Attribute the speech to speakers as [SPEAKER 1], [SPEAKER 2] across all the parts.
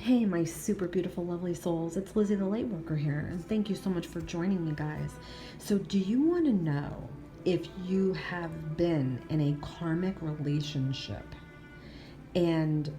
[SPEAKER 1] Hey, my super beautiful, lovely souls. It's Lizzie the Lightworker here, and thank you so much for joining me, guys. So, do you want to know if you have been in a karmic relationship and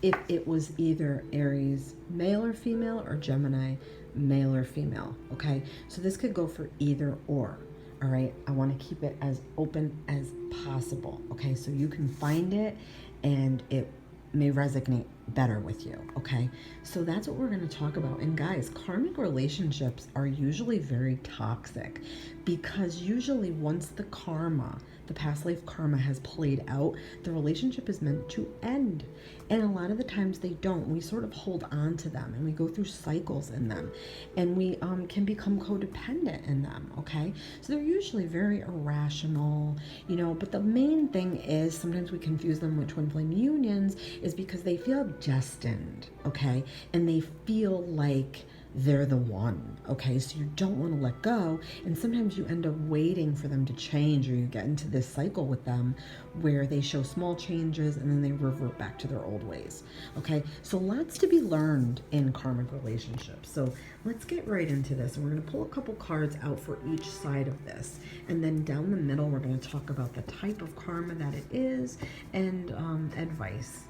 [SPEAKER 1] if it was either Aries, male or female, or Gemini, male or female? Okay, so this could go for either or. All right, I want to keep it as open as possible. Okay, so you can find it and it may resonate better with you. Okay, so that's what we're going to talk about. And guys, karmic relationships are usually very toxic because usually once the karma, the past life karma has played out, the relationship is meant to end. And a lot of the times they don't. We sort of hold on to them and we go through cycles in them, and we can become codependent in them. Okay, so they're usually very irrational, but the main thing is sometimes we confuse them with twin flame unions is because they feel destined. Okay, and they feel like they're the one. Okay, so you don't want to let go, and sometimes you end up waiting for them to change, or you get into this cycle with them where they show small changes and then they revert back to their old ways. Okay, so lots to be learned in karmic relationships. So let's get right into this, and we're going to pull a couple cards out for each side of this, and then down the middle we're going to talk about the type of karma that it is and advice.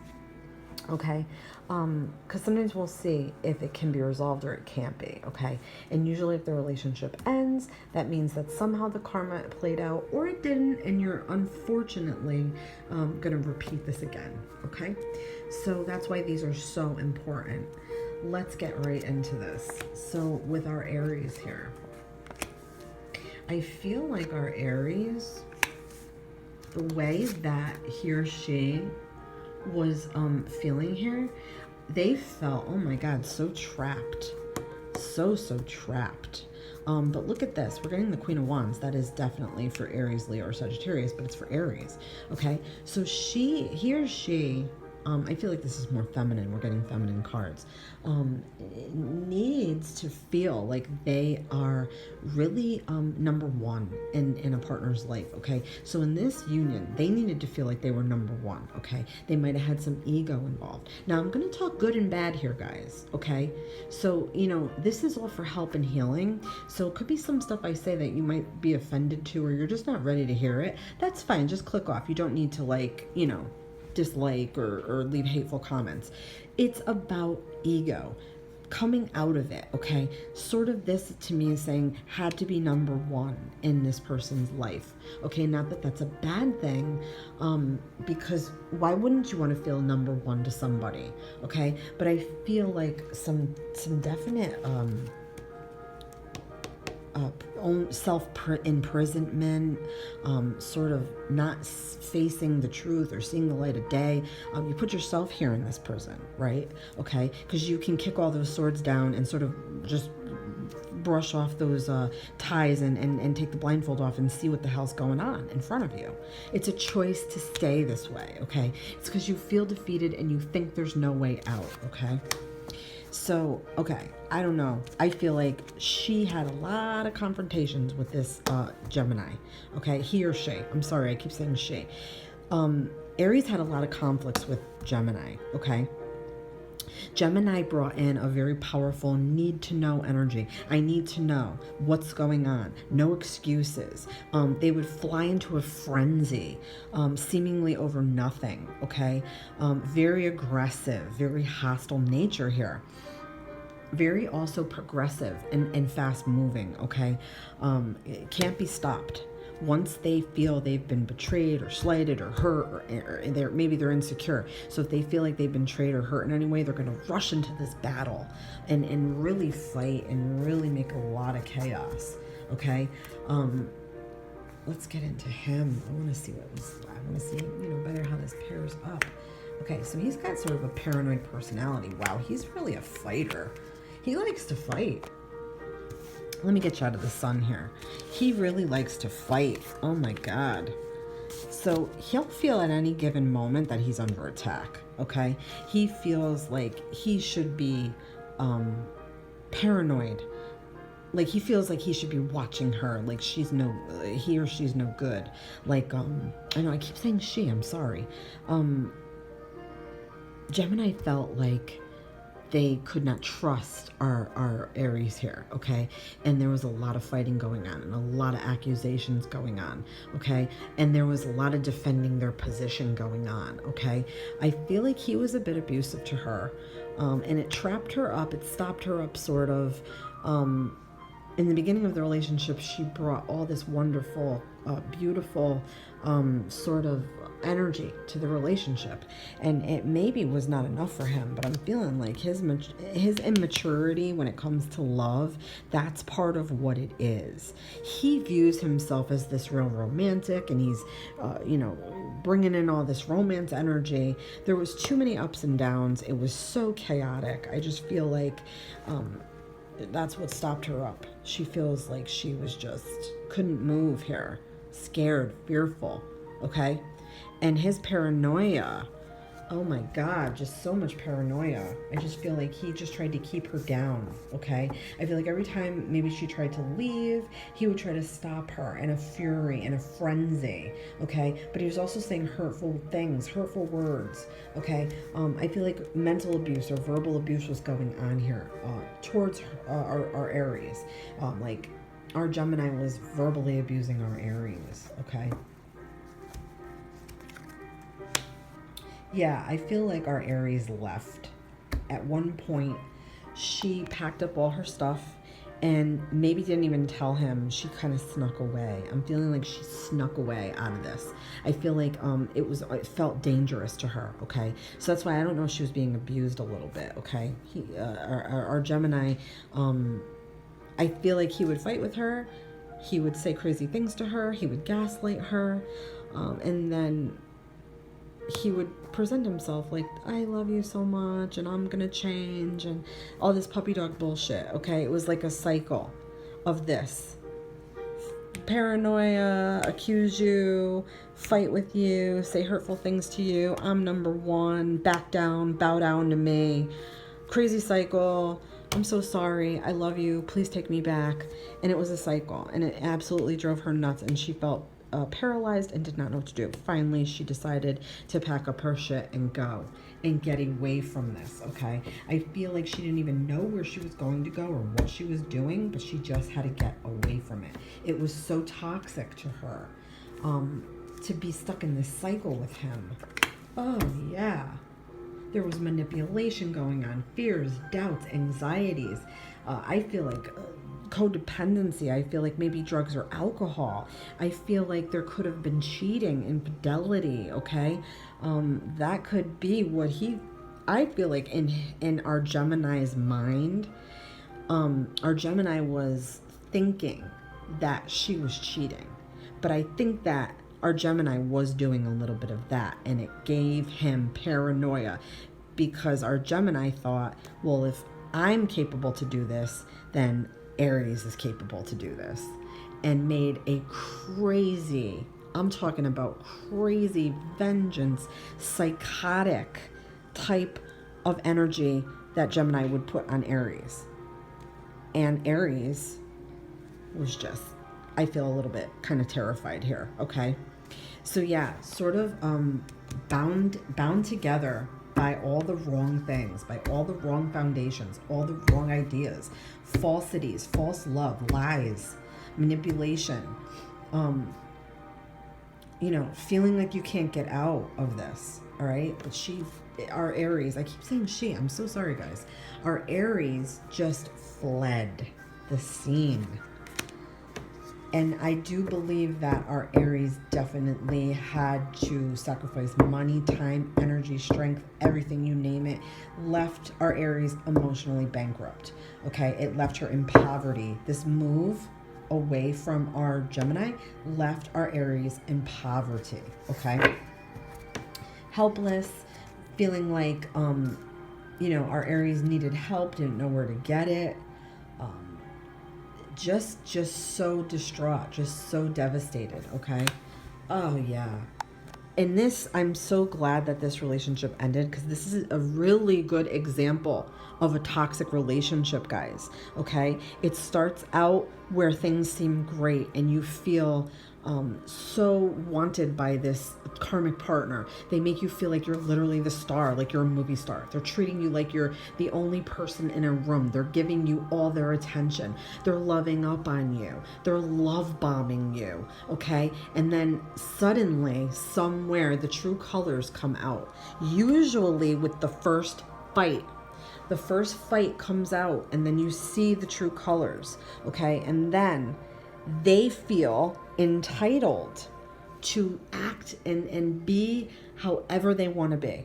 [SPEAKER 1] Okay, because sometimes we'll see if it can be resolved or it can't be. Okay, and usually if the relationship ends, that means that somehow the karma played out or it didn't, and you're unfortunately gonna repeat this again. Okay, so that's why these are so important. Let's get right into this. So with our Aries here, I feel like our Aries, the way that he or she was feeling here, they felt, oh my god, so trapped, so trapped. But look at this, we're getting the Queen of Wands. That is definitely for Aries, Leo, or Sagittarius, but it's for Aries. Okay, so he or she, I feel like this is more feminine. We're getting feminine cards. Needs to feel like they are really number one in a partner's life. Okay, so in this union, they needed to feel like they were number one. Okay, they might have had some ego involved. Now I'm going to talk good and bad here, guys. Okay, so this is all for help and healing. So it could be some stuff I say that you might be offended to, or you're just not ready to hear it. That's fine. Just click off. You don't need to dislike or leave hateful comments. It's about ego coming out of it. Okay, sort of this to me is saying had to be number one in this person's life. Okay, not that that's a bad thing, because why wouldn't you want to feel number one to somebody? Okay, but I feel like some definite self-imprisonment, sort of not facing the truth or seeing the light of day. You put yourself here in this prison, right? Okay, because you can kick all those swords down and sort of just brush off those ties and take the blindfold off and see what the hell's going on in front of you. It's a choice to stay this way. Okay, it's because you feel defeated and you think there's no way out. Okay, so, okay, I don't know. I feel like she had a lot of confrontations with this Gemini. Okay, he or she. I'm sorry, I keep saying she. Aries had a lot of conflicts with Gemini. Okay, Gemini brought in a very powerful need to know energy. I need to know what's going on. No excuses. They would fly into a frenzy, seemingly over nothing. Okay, very aggressive, very hostile nature here. Very also progressive and fast moving. Okay, it can't be stopped. Once they feel they've been betrayed or slighted or hurt, or maybe they're insecure. So if they feel like they've been betrayed or hurt in any way, they're going to rush into this battle and really fight and really make a lot of chaos. Okay, let's get into him. I want to see better how this pairs up. Okay, so he's got sort of a paranoid personality. Wow, he's really a fighter. He likes to fight. Let me get you out of the sun here. He really likes to fight. Oh my God. So he'll feel at any given moment that he's under attack. Okay, he feels like he should be paranoid. Like he feels like he should be watching her, like he or she's no good. Like I know I keep saying she, I'm sorry. Gemini felt like they could not trust our Aries here, okay? And there was a lot of fighting going on and a lot of accusations going on, okay? And there was a lot of defending their position going on, okay? I feel like he was a bit abusive to her, and it trapped her up. It stopped her up, sort of. In the beginning of the relationship, she brought all this wonderful, beautiful sort of energy to the relationship, and it maybe was not enough for him, but I'm feeling like his immaturity when it comes to love, that's part of what it is. He views himself as this real romantic, and he's bringing in all this romance energy. There was too many ups and downs. It was so chaotic. I just feel like that's what stopped her up. She feels like she was just couldn't move here, scared, fearful, okay? And his paranoia, oh my God, just so much paranoia. I just feel like he just tried to keep her down, okay? I feel like every time maybe she tried to leave, he would try to stop her in a fury, in a frenzy, okay? But he was also saying hurtful things, hurtful words, okay? I feel like mental abuse or verbal abuse was going on here towards our Aries. Like our Gemini was verbally abusing our Aries, okay? Yeah, I feel like our Aries left. At one point, she packed up all her stuff and maybe didn't even tell him. She kind of snuck away. I'm feeling like she snuck away out of this. I feel like it felt dangerous to her, okay? So that's why I don't know if she was being abused a little bit, okay? Our Gemini, I feel like he would fight with her. He would say crazy things to her. He would gaslight her. And then he would present himself like, I love you so much and I'm gonna change and all this puppy dog bullshit, okay? It was like a cycle of this. Paranoia, accuse you, fight with you, say hurtful things to you. I'm number one, back down, bow down to me. Crazy cycle. I'm so sorry. I love you. Please take me back. And it was a cycle, and it absolutely drove her nuts, and she felt paralyzed and did not know what to do. Finally, she decided to pack up her shit and go and get away from this, okay? I feel like she didn't even know where she was going to go or what she was doing, but she just had to get away from it. It was so toxic to her to be stuck in this cycle with him. Oh, yeah. There was manipulation going on, fears, doubts, anxieties. I feel like codependency. I feel like maybe drugs or alcohol. I feel like there could have been cheating, infidelity, okay? That could be what I feel like in our Gemini's mind, our Gemini was thinking that she was cheating. But I think that our Gemini was doing a little bit of that, and it gave him paranoia because our Gemini thought, well, if I'm capable to do this, then Aries is capable to do this, and made a crazy, I'm talking about crazy vengeance, psychotic type of energy that Gemini would put on Aries. And Aries was just, I feel a little bit kind of terrified here, okay? So yeah, sort of bound together by all the wrong things, by all the wrong foundations, all the wrong ideas, falsities, false love, lies, manipulation, feeling like you can't get out of this, all right? But our Aries, I keep saying she, I'm so sorry, guys. Our Aries just fled the scene. And I do believe that our Aries definitely had to sacrifice money, time, energy, strength, everything, you name it, left our Aries emotionally bankrupt, okay? It left her in poverty. This move away from our Gemini left our Aries in poverty, okay? Helpless, feeling like, our Aries needed help, didn't know where to get it. Just so distraught, just so devastated, okay? Oh, yeah. In this, I'm so glad that this relationship ended, because this is a really good example of a toxic relationship, guys, okay? It starts out where things seem great and you feel so wanted by this karmic partner. They make you feel like you're literally the star, like you're a movie star. They're treating you like you're the only person in a room. They're giving you all their attention. They're loving up on you. They're love bombing you, okay? And then suddenly, somewhere, the true colors come out. Usually with the first fight. The first fight comes out, and then you see the true colors, okay? And then they feel entitled to act and be however they want to be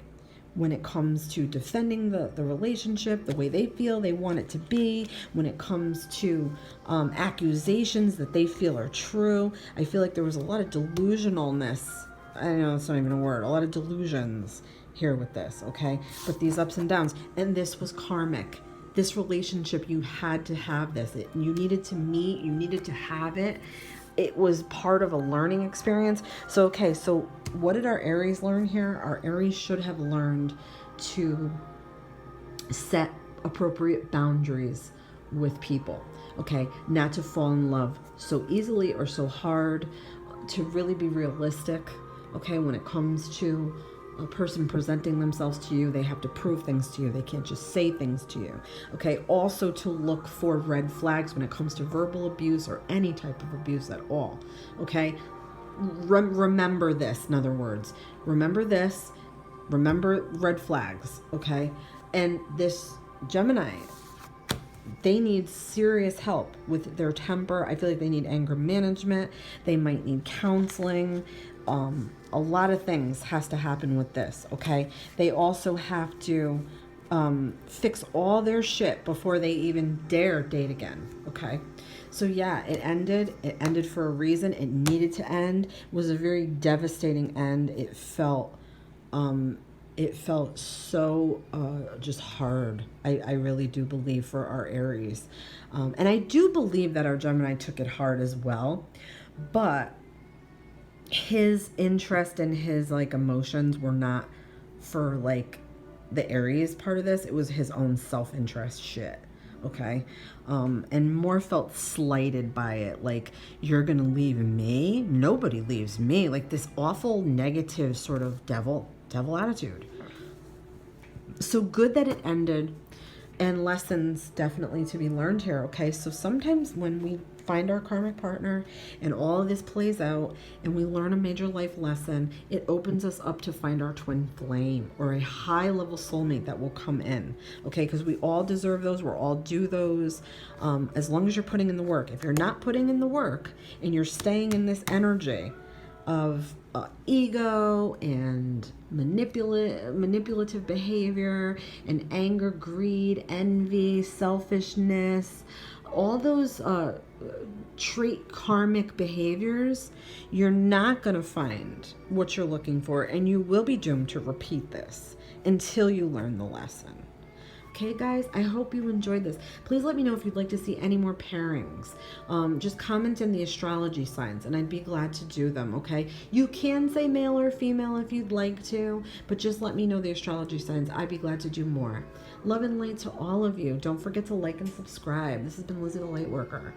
[SPEAKER 1] when it comes to defending the relationship the way they feel they want it to be, when it comes to accusations that they feel are true. I feel like there was a lot of delusionalness. I know it's not even a word. A lot of delusions here with this, okay? But these ups and downs, and this was karmic. This relationship, you had to have this. You needed to meet, you needed to have it. It was part of a learning experience. So, okay, so what did our Aries learn here? Our Aries should have learned to set appropriate boundaries with people, okay? Not to fall in love so easily or so hard, to really be realistic, okay? When it comes to a person presenting themselves to you, they have to prove things to you. They can't just say things to you. Okay. Also to look for red flags when it comes to verbal abuse or any type of abuse at all. Okay. Remember this, in other words. Remember this. Remember red flags. Okay. And this Gemini, they need serious help with their temper. I feel like they need anger management. They might need counseling. A lot of things has to happen with this, okay? They also have to fix all their shit before they even dare date again, okay? So yeah, it ended. It ended for a reason. It needed to end. It was a very devastating end. It felt so just hard. I really do believe for our Aries. And I do believe that our Gemini took it hard as well. But his interest and his like emotions were not for like the Aries part of this. It was his own self-interest shit. Okay. And more felt slighted by it. Like, you're gonna leave me? Nobody leaves me. Like this awful negative sort of devil attitude. So good that it ended, and lessons definitely to be learned here. Okay. So sometimes when we find our karmic partner and all of this plays out and we learn a major life lesson, it opens us up to find our twin flame or a high level soulmate that will come in, okay? Because we all deserve those. We're all due those, as long as you're putting in the work. If you're not putting in the work and you're staying in this energy of ego and manipulative behavior and anger, greed, envy, selfishness, all those trait karmic behaviors, you're not going to find what you're looking for, and you will be doomed to repeat this until you learn the lesson. Okay, guys, I hope you enjoyed this. Please let me know if you'd like to see any more pairings. Just comment in the astrology signs, and I'd be glad to do them, okay? You can say male or female if you'd like to, but just let me know the astrology signs. I'd be glad to do more. Love and light to all of you. Don't forget to like and subscribe. This has been Lizzie the Lightworker.